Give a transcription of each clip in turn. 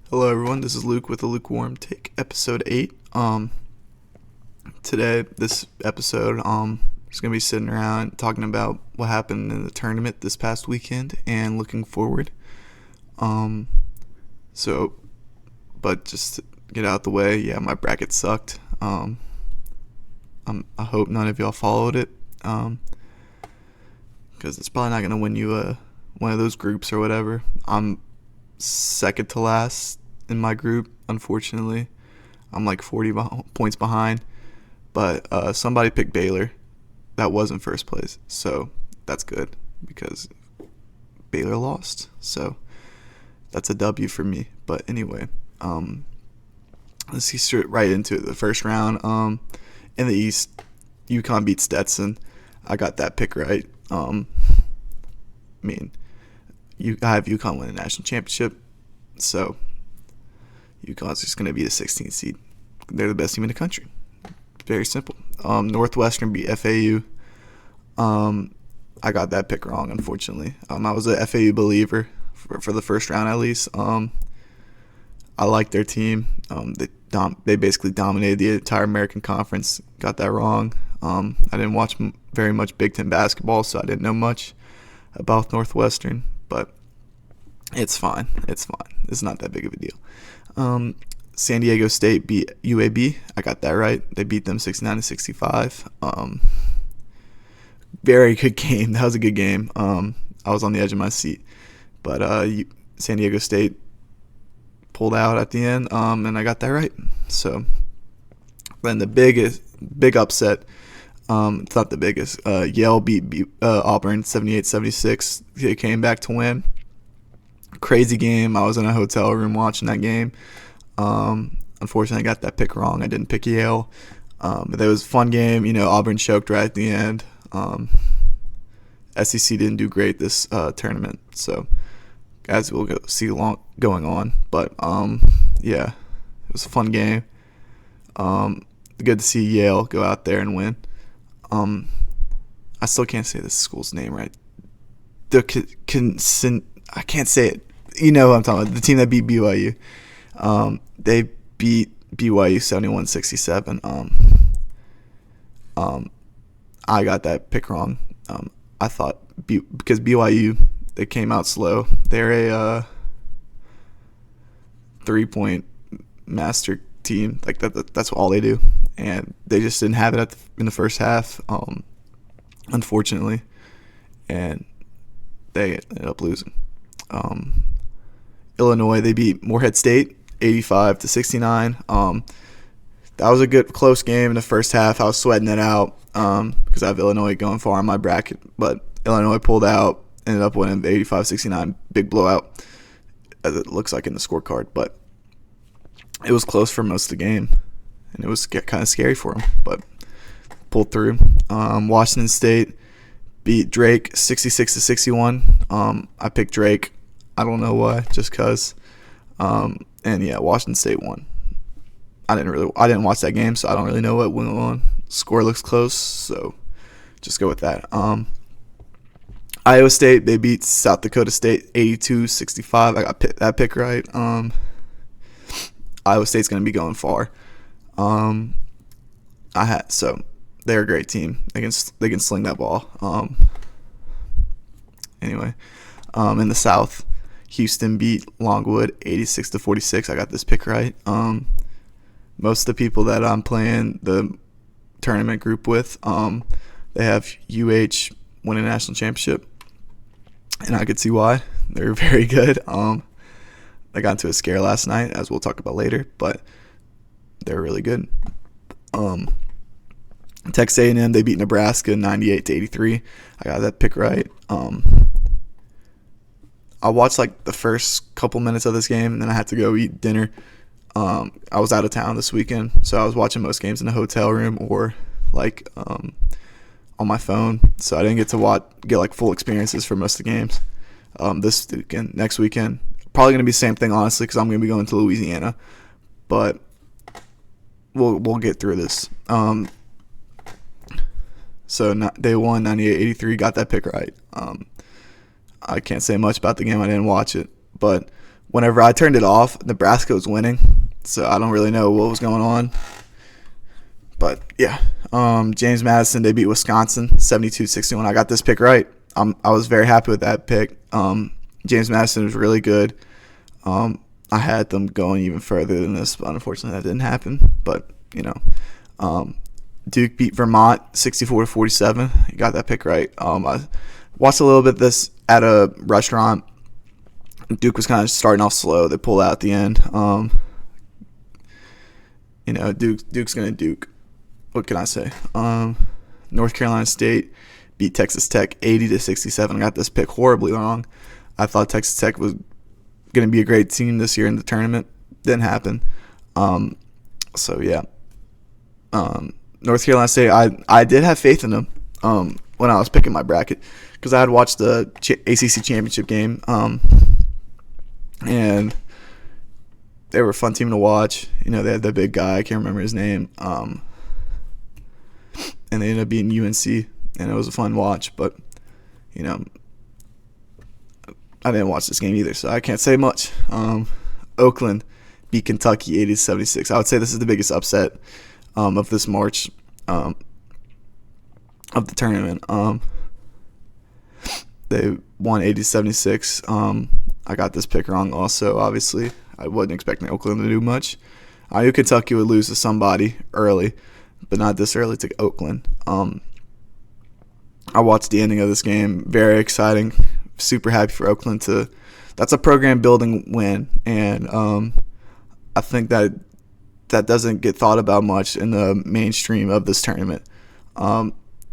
Hello everyone, this is Luke with the Lukewarm Take, episode 8. Today, this episode, is going to be sitting around talking about what happened in the tournament this past weekend and looking forward. Um, so, but just to get out the way, yeah, my bracket sucked. I hope none of y'all followed it, because it's probably not going to win you one of those groups or whatever. I'm second to last in my group, unfortunately. I'm like 40 points behind, but somebody picked Baylor. That was in first place, so that's good because Baylor lost. So that's a W for me. But anyway, let's get straight right into it. The first round, in the East, UConn beat Stetson. I got that pick right. I have UConn win the national championship, so UConn's just going to be the 16th seed. They're the best team in the country. Very simple. Northwestern beat FAU. I got that pick wrong, unfortunately. I was a FAU believer for the first round at least. I like their team. They basically dominated the entire American Conference. Got that wrong. I didn't watch very much Big Ten basketball, so I didn't know much about Northwestern, but it's fine. It's not that big of a deal. San Diego State beat UAB. I got that right. They beat them 69-65. Very good game. That was a good game. I was on the edge of my seat, but San Diego State pulled out at the end, and I got that right. So then the big upset. It's not the biggest. Yale beat Auburn 78-76. They came back to win. Crazy game. I was in a hotel room watching that game. Unfortunately, I got that pick wrong. I didn't pick Yale. But it was a fun game. Auburn choked right at the end. SEC didn't do great this tournament. So, as we'll see going on. But, yeah, it was a fun game. Good to see Yale go out there and win. I still can't say this school's name right. I can't say it. You know what I'm talking about. The team that beat BYU. They beat BYU 71-67. I got that pick wrong. I thought because BYU, they came out slow. They're a 3-point master team. Like that's all they do, and they just didn't have it in the first half. Unfortunately, and they ended up losing. Illinois, they beat Morehead State 85-69. That was a good close game in the first half. I was sweating it out because I have Illinois going far in my bracket, but Illinois pulled out, ended up winning 85-69, big blowout as it looks like in the scorecard. But it was close for most of the game, and it was kind of scary for them, but pulled through. Washington State beat Drake 66-61. I picked Drake. I don't know why, just cause. And yeah, Washington State won. I didn't watch that game, so I don't really know what went on. Score looks close, so just go with that. Iowa State, they beat South Dakota State 82-65. I got that pick right. Iowa State's gonna be going far. So they're a great team. They can sling that ball. Anyway, in the South, Houston beat Longwood 86-46. I got this pick right. Most of the people that I'm playing the tournament group with, they have UH win a national championship, and I could see why. They're very good. They got into a scare last night, as we'll talk about later, but they're really good. Texas A&M, they beat Nebraska 98-83. I got that pick right. I watched like the first couple minutes of this game, and then I had to go eat dinner. I was out of town this weekend, so I was watching most games in a hotel room or like on my phone. So I didn't get to get like full experiences for most of the games. This weekend, next weekend, probably gonna be the same thing honestly, because I'm gonna be going to Louisiana. But we'll get through this. So they won 98-83. Got that pick right. I can't say much about the game. I didn't watch it, but whenever I turned it off, Nebraska was winning. So I don't really know what was going on. But yeah, James Madison, they beat Wisconsin 72-61. I got this pick right. I was very happy with that pick. James Madison was really good. I had them going even further than this, but unfortunately that didn't happen. But, Duke beat Vermont 64-47. You got that pick right. I watched a little bit of this at a restaurant. Duke was kind of starting off slow. They pulled out at the end. Duke's going to Duke. What can I say? North Carolina State beat Texas Tech 80-67. I got this pick horribly wrong. I thought Texas Tech was going to be a great team this year in the tournament. Didn't happen. North Carolina State, I did have faith in them when I was picking my bracket because I had watched the ACC championship game, and they were a fun team to watch. They had that big guy, I can't remember his name, and they ended up beating UNC, and it was a fun watch. But I didn't watch this game either, so I can't say much. Oakland beat Kentucky 80-76. I would say this is the biggest upset of this March of the tournament. They won 80-76. I got this pick wrong also, obviously. I wasn't expecting Oakland to do much. I knew Kentucky would lose to somebody early, but not this early to Oakland. I watched the ending of this game. Very exciting. Super happy for Oakland that's a program building win, and I think that doesn't get thought about much in the mainstream of this tournament.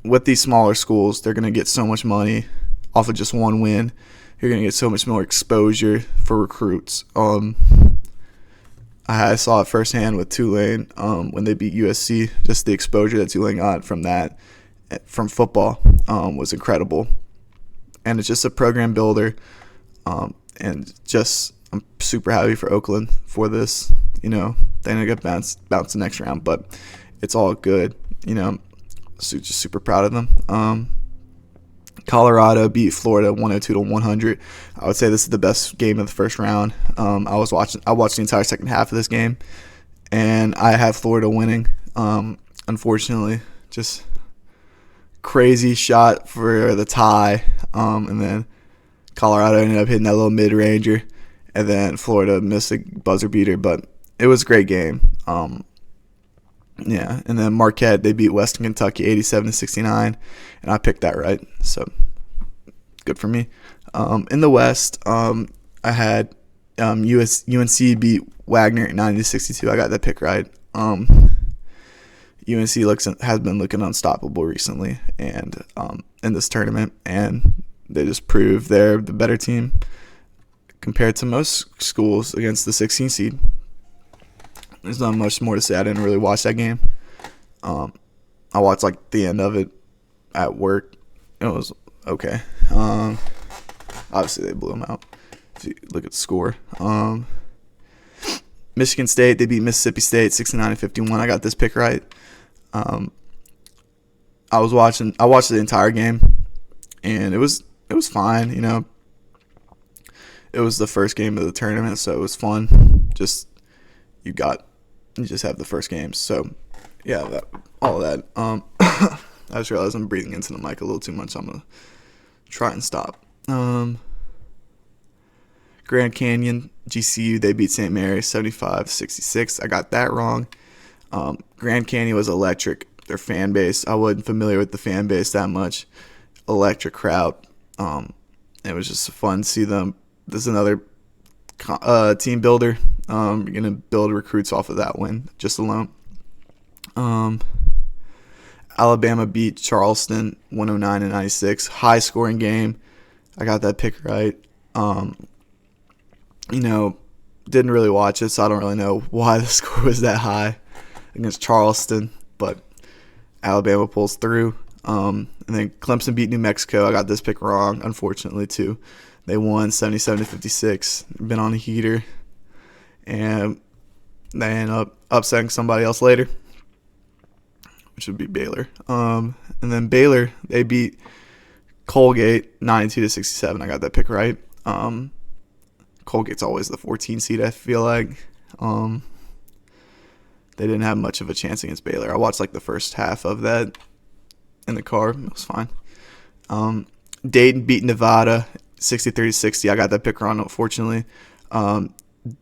With these smaller schools, they're going to get so much money off of just one win. You're going to get so much more exposure for recruits. I saw it firsthand with Tulane when they beat USC. Just the exposure that Tulane got from football was incredible. And it's just a program builder. And just I'm super happy for Oakland for this. They ended up bounced the next round, but it's all good. Just super proud of them. Colorado beat Florida 102-100. I would say this is the best game of the first round. I watched the entire second half of this game, and I had Florida winning. Unfortunately, just crazy shot for the tie, and then Colorado ended up hitting that little mid-ranger, and then Florida missed a buzzer beater, but it was a great game. And then Marquette, they beat Western Kentucky 87-69, and I picked that right, so good for me. In the West, I had UNC beat Wagner 90-62. I got that pick right. UNC has been looking unstoppable recently, and in this tournament, and they just proved they're the better team compared to most schools against the 16 seed. There's not much more to say. I didn't really watch that game. I watched the end of it at work. It was okay. Obviously they blew them out. If you look at the score. Michigan State, they beat Mississippi State 69-51. I got this pick right. I watched the entire game, and it was fine. It was the first game of the tournament, so it was fun. You just have the first game. So, yeah, all of that. I just realized I'm breathing into the mic a little too much. I'm going to try and stop. Grand Canyon, GCU, they beat St. Mary's 75-66. I got that wrong. Grand Canyon was electric. Their fan base, I wasn't familiar with the fan base that much. Electric crowd. It was just fun to see them. This is another team builder. You're going to build recruits off of that win just alone. Alabama beat Charleston 109-96. High scoring game. I got that pick right. Didn't really watch it, so I don't really know why the score was that high against Charleston, but Alabama pulls through. And then Clemson beat New Mexico. I got this pick wrong, unfortunately, too. They won 77-56. Been on a heater. And they end up upsetting somebody else later, which would be Baylor. And then Baylor, they beat Colgate 92-67. I got that pick right. Colgate's always the 14 seed, I feel like. They didn't have much of a chance against Baylor. I watched like the first half of that in the car. It was fine. Dayton beat Nevada 63-60. I got that pick wrong, unfortunately.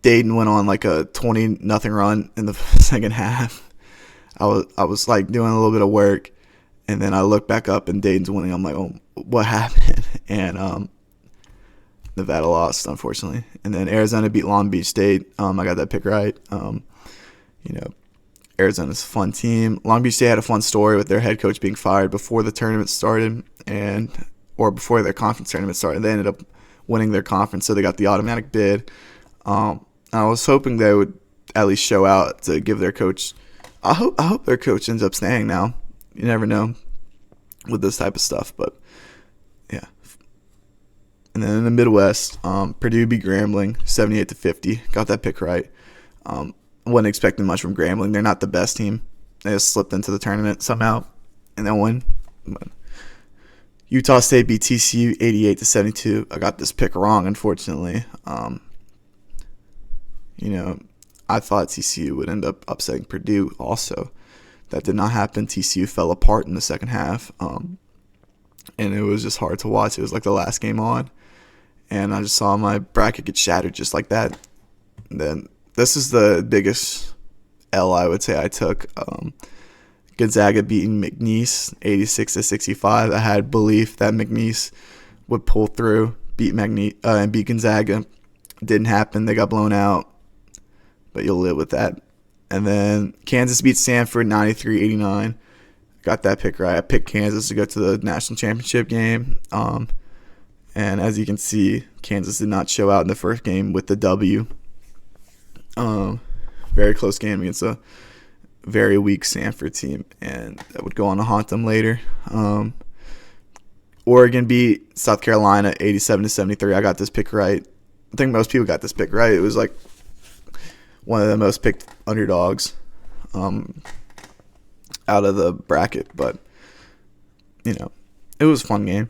Dayton went on like a 20-0 run in the second half. I was like doing a little bit of work, and then I look back up and Dayton's winning. I'm like, oh, what happened? And Nevada lost, unfortunately. And then Arizona beat Long Beach State. I got that pick right. Arizona's a fun team. Long Beach State had a fun story with their head coach being fired before the tournament started, or before their conference tournament started. They ended up winning their conference, so they got the automatic bid. I was hoping they would at least show out to give their coach. I hope their coach ends up staying now. You never know with this type of stuff, but yeah. And then in the Midwest, Purdue beat Grambling 78-50. Got that pick right. Wasn't expecting much from Grambling. They're not the best team. They just slipped into the tournament somehow and then won. But Utah State beat TCU 88-72. I got this pick wrong, unfortunately. I thought TCU would end up upsetting Purdue also. That did not happen. TCU fell apart in the second half. And it was just hard to watch. It was like the last game on. And I just saw my bracket get shattered just like that. And then this is the biggest L I would say I took. Gonzaga beating McNeese 86-65. I had belief that McNeese would pull through, beat Gonzaga. Didn't happen. They got blown out, but you'll live with that. And then Kansas beat Stanford 93-89. Got that pick right. I picked Kansas to go to the national championship game. And as you can see, Kansas did not show out in the first game with the W. Very close game against a very weak Stanford team, and that would go on to haunt them later. Oregon beat South Carolina 87-73. I got this pick right. I think most people got this pick right. It was like one of the most picked underdogs out of the bracket, but it was a fun game.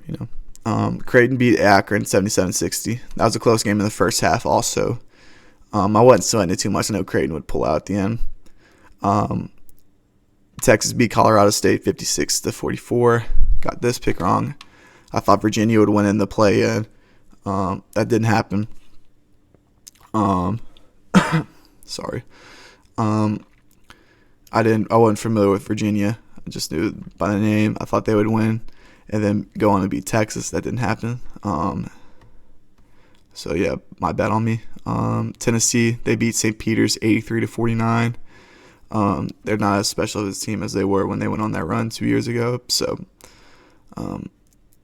Creighton beat Akron 77-60. That was a close game in the first half also. I wasn't sweating it too much. I know Creighton would pull out at the end. Texas beat Colorado State 56-44. Got this pick wrong. I thought Virginia would win in the play-in. That didn't happen. Sorry. I wasn't familiar with Virginia. I just knew by the name. I thought they would win and then go on to beat Texas. That didn't happen. So yeah, my bet on me. Tennessee, they beat St. Peter's 83-49. They're not as special of a team as they were when they went on that run 2 years ago. So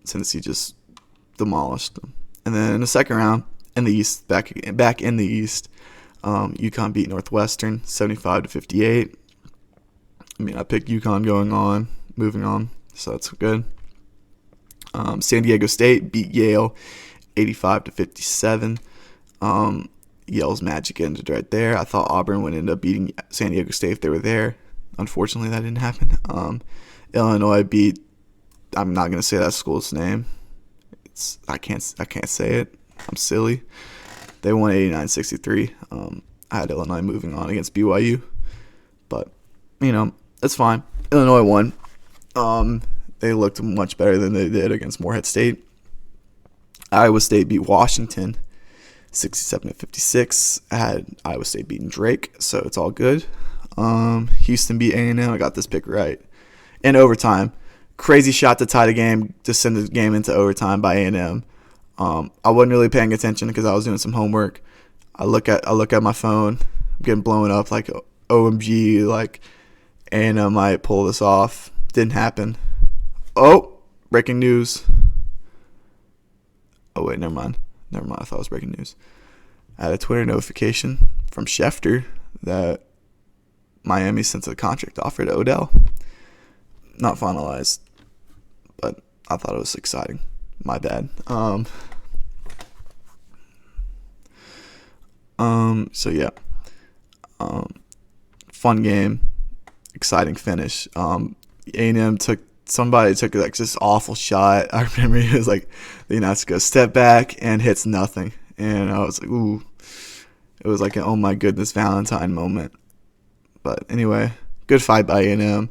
Tennessee just demolished them. And then in the second round, in the East, back in the East, UConn beat Northwestern 75-58. I picked UConn moving on, so that's good. San Diego State beat Yale 85-57. Yale's magic ended right there. I thought Auburn would end up beating San Diego State if they were there. Unfortunately, that didn't happen. Illinois beat. I'm not gonna say that school's name. I can't say it. I'm silly. They won 89-63. I had Illinois moving on against BYU, but it's fine. Illinois won. They looked much better than they did against Morehead State. Iowa State beat Washington 67-56. I had Iowa State beating Drake, so it's all good. Houston beat A&M. I got this pick right. In overtime. Crazy shot to tie the game, to send the game into overtime by A&M. I wasn't really paying attention because I was doing some homework. I look at my phone. I'm getting blown up like OMG, like A&M might pull this off. Didn't happen. Oh, breaking news. Oh, wait, never mind. I thought it was breaking news. I had a Twitter notification from Schefter that Miami sent a contract offer to Odell. Not finalized, but I thought it was exciting. My bad. So yeah. Fun game. Exciting finish. A&M somebody took like this awful shot. I remember it was like, to go step back and hits nothing. and I was like, ooh, it was like an oh my goodness Valentine moment. But anyway, good fight by A&M.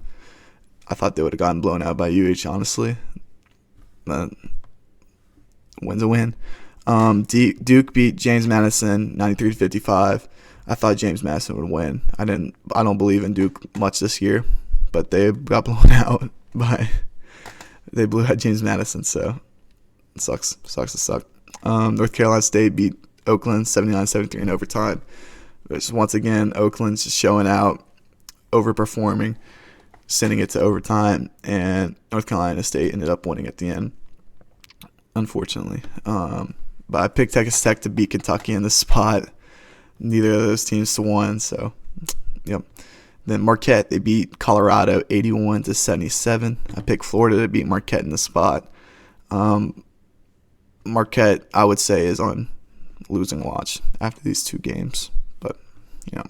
I thought they would have gotten blown out by UH, honestly. But win's a win. Duke beat James Madison 93-55. I thought James Madison would win. I don't believe in Duke much this year, but they got blown out they blew out James Madison, so it sucks. Sucks to suck. North Carolina State beat Oakland 79-73 in overtime. Which once again, Oakland's just showing out, overperforming, sending it to overtime, and North Carolina State ended up winning at the end, unfortunately. But I picked Texas Tech to beat Kentucky in this spot. Neither of those teams to win, so yep. Then Marquette, they beat Colorado 81-77. I picked Florida to beat Marquette in the spot. Marquette, I would say, is on losing watch after these two games, but you know.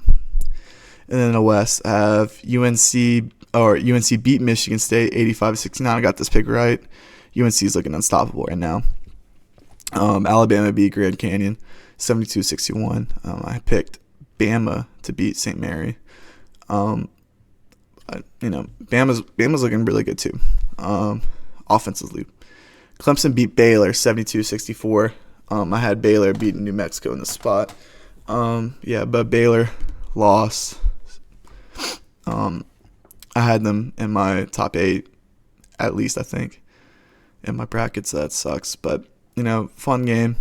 And then in the West, I have UNC beat Michigan State 85-69. I got this pick right. UNC is looking unstoppable right now. Alabama beat Grand Canyon 72-61. I picked Bama to beat St. Mary. Bama's looking really good too, offensively. Clemson beat Baylor 72-64. I had Baylor beating New Mexico in the spot. But Baylor lost. I had them in my top 8, at least, I think, in my brackets. So that sucks, but fun game.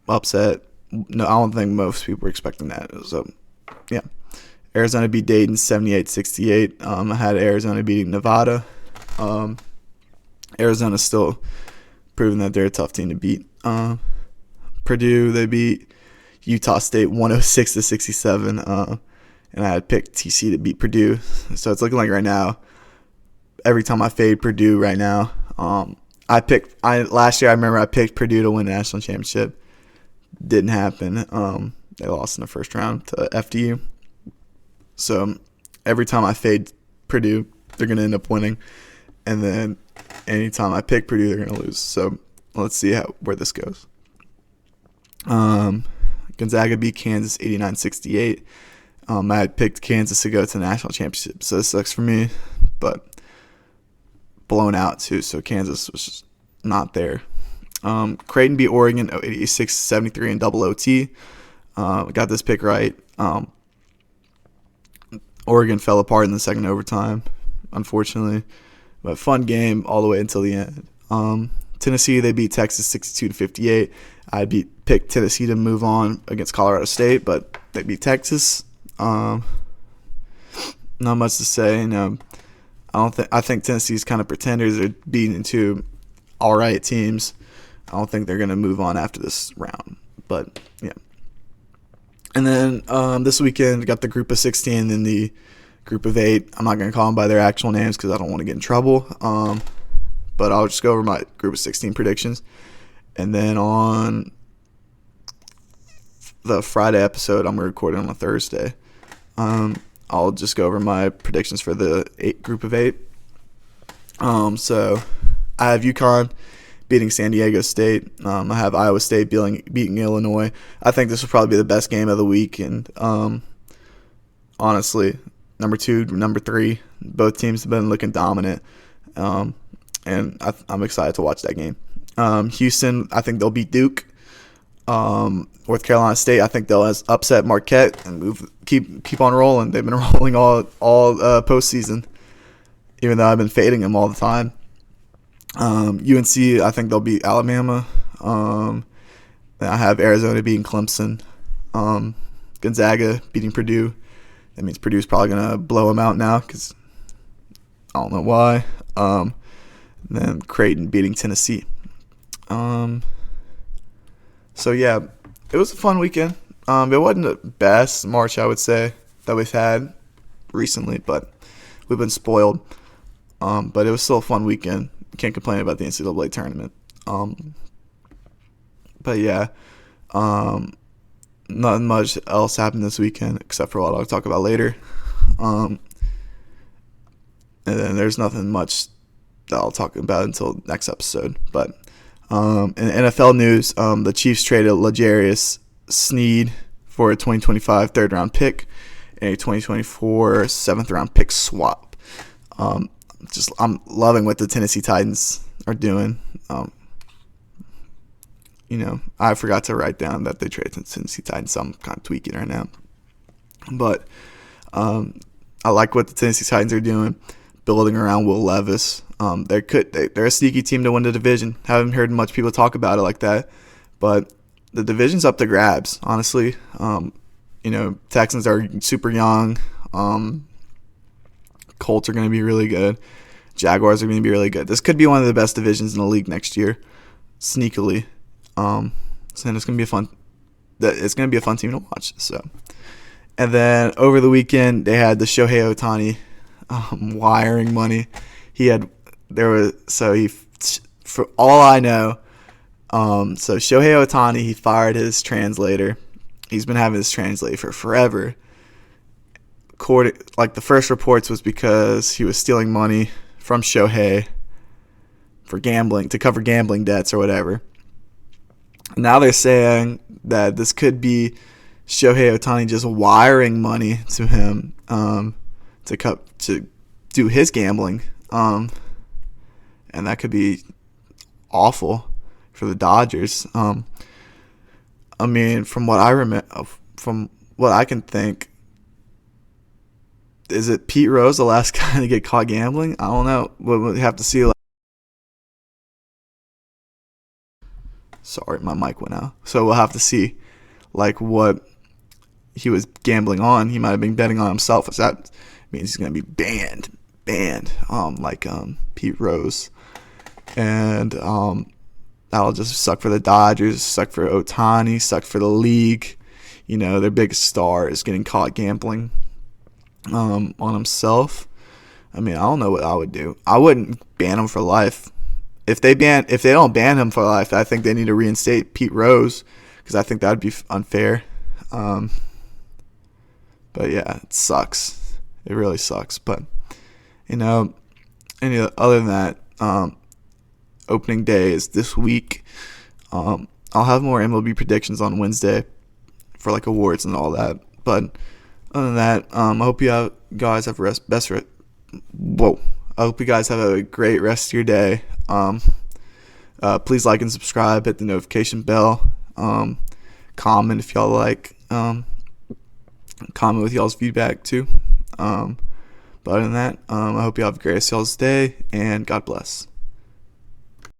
Upset. No, I don't think most people were expecting that. So, yeah. Arizona beat Dayton 78-68. I had Arizona beating Nevada. Arizona's still proving that they're a tough team to beat. Purdue, they beat Utah State 106-67. And I had picked TC to beat Purdue. So it's looking like right now, every time I fade Purdue right now, last year I remember I picked Purdue to win the national championship. Didn't happen. They lost in the first round to FDU. So every time I fade Purdue, they're going to end up winning. And then anytime I pick Purdue, they're going to lose. So let's see where this goes. Gonzaga beat Kansas 89-68. I had picked Kansas to go to the national championship. So this sucks for me, but blown out too. So Kansas was just not there. Creighton beat Oregon 86-73 in double OT. Got this pick right. Oregon fell apart in the second overtime, unfortunately. But fun game all the way until the end. Tennessee, they beat Texas 62-58. I picked Tennessee to move on against Colorado State, but they beat Texas. Not much to say. I think Tennessee's kind of pretenders. They're beating two all right teams. I don't think they're going to move on after this round. But, yeah. And then this weekend, got the group of 16 and the group of 8. I'm not going to call them by their actual names because I don't want to get in trouble. But I'll just go over my group of 16 predictions. And then on the Friday episode, I'm recording on a Thursday. I'll just go over my predictions for the group of 8. So I have UConn beating San Diego State. I have Iowa State beating Illinois. I think this will probably be the best game of the week. And honestly, number 2, number 3, both teams have been looking dominant. And I'm excited to watch that game. Houston, I think they'll beat Duke. North Carolina State, I think they'll upset Marquette and keep on rolling. They've been rolling all postseason, even though I've been fading them all the time. UNC, I think they'll beat Alabama. Then I have Arizona beating Clemson. Gonzaga beating Purdue. That means Purdue's probably going to blow them out now because I don't know why. Then Creighton beating Tennessee. So, yeah, it was a fun weekend. It wasn't the best March, I would say, that we've had recently, but we've been spoiled. But it was still a fun weekend. Can't complain about the NCAA tournament. But, yeah, nothing much else happened this weekend except for what I'll talk about later. And then there's nothing much that I'll talk about until next episode. But In NFL news, the Chiefs traded L'Jarius Sneed for a 2025 third-round pick and a 2024 seventh-round pick swap. I'm loving what the Tennessee Titans are doing. I forgot to write down that they traded the Tennessee Titans, so I'm kind of tweaking right now. But I like what the Tennessee Titans are doing, building around Will Levis. They're a sneaky team to win the division. Haven't heard much people talk about it like that, but the division's up to grabs, honestly. Texans are super young. Colts are going to be really good. Jaguars are going to be really good. This could be one of the best divisions in the league next year, sneakily. So it's going to be a fun. It's going to be a fun team to watch. So, and then over the weekend they had the Shohei Ohtani wiring money. For all I know, so Shohei Ohtani, he fired his translator. He's been having this translator for forever. The first reports was because he was stealing money from Shohei for gambling, to cover gambling debts or whatever. Now they're saying that this could be Shohei Ohtani just wiring money to him to do his gambling, and that could be awful for the Dodgers. From what I remember, from what I can think, is it Pete Rose the last guy to get caught gambling? I don't know. We'll have to see. Sorry, my mic went out. So we'll have to see, what he was gambling on. He might have been betting on himself. So that means he's going to be banned, Pete Rose. And that'll just suck for the Dodgers, suck for Ohtani, suck for the league. Their biggest star is getting caught gambling on himself. I don't know what I would do. I wouldn't ban him for life. If they don't ban him for life, I think they need to reinstate Pete Rose, because I think that would be unfair. But yeah, it sucks. It really sucks. But other than that, opening day is this week. I'll have more MLB predictions on Wednesday for awards and all that. But other than that, I hope you guys have I hope you guys have a great rest of your day. Please like and subscribe, hit the notification bell, comment if y'all like, comment with y'all's feedback too. But other than that, I hope you have a great rest of y'all's day, and God bless.